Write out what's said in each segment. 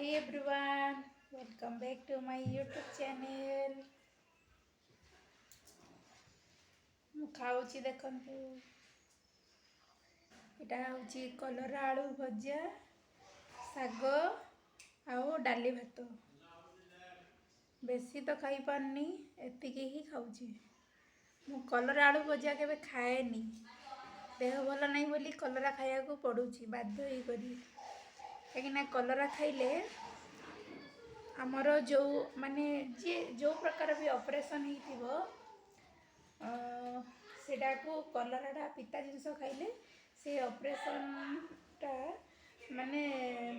Hi everyone, welcome back to my YouTube channel. ମୁଁ ଖାଉଛି ଦେଖନ୍ତୁ ଏଇଟା ହେଉଛି କଲରା ଆଳୁ ଭଜା, ଶାଗ ଆଉ ଡାଲି ଭାତ। ବେଶୀ ତ ଖାଇପାରୁନି, ଏତିକି ହିଁ ଖାଉଛି। ମୁଁ କଲରା ଆଳୁ ଭଜା କେବେ ଖାଏନି, ଦେହ ଭଲ ନାହିଁ ବୋଲି କଲରା ଖାଇବାକୁ ପଡ଼ୁଛି ବାଧ୍ୟ ହେଇକରି। କାହିଁକିନା କଲରା ଖାଇଲେ ଆମର ଯିଏ ଯେଉଁ ପ୍ରକାର ବି ଅପରେସନ୍ ହେଇଥିବ ସେଟାକୁ କଲରାଟା ପିତା ଜିନିଷ ଖାଇଲେ ସେ ଅପରେସନ୍ଟା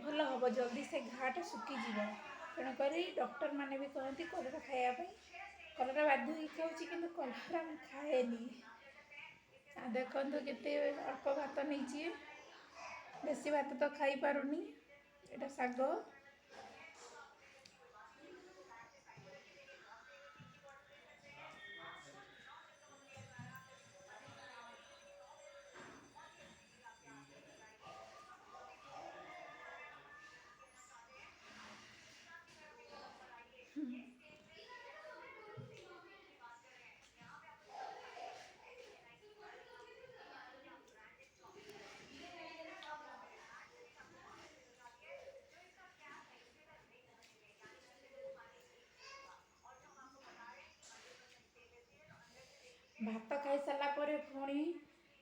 ଭଲ ହେବ, ଜଲ୍ଦି ସେ ଘାଆଟା ଶୁଖିଯିବ। ତେଣୁକରି ଡକ୍ଟରମାନେ ବି କହନ୍ତି କଲରା ଖାଇବା ପାଇଁ। କଲରା ବାଧ୍ୟ ହେଇକି ଖାଉଛି କିନ୍ତୁ କଲରା ମୁଁ ଖାଏନି। ଆଉ ଦେଖନ୍ତୁ କେତେ ଅଳ୍ପ ଭାତ ନେଇଛି, ବେଶୀ ଭାତ ତ ଖାଇପାରୁନି। ଏଇଟା ଶାଗ, ଭାତ ଖାଇସାରିଲା ପରେ ପୁଣି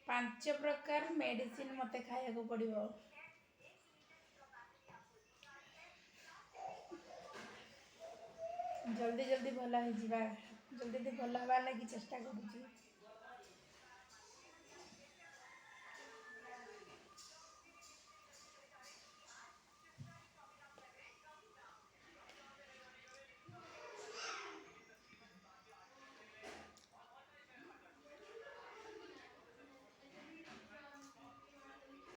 5 ପ୍ରକାର ମେଡ଼ିସିନ୍ ମୋତେ ଖାଇବାକୁ ପଡ଼ିବ। ଜଲ୍ଦି ଭଲ ହେଇଯିବା, ଜଲ୍ଦି ଭଲ ହେବା ଲାଗି ଚେଷ୍ଟା କରୁଛି।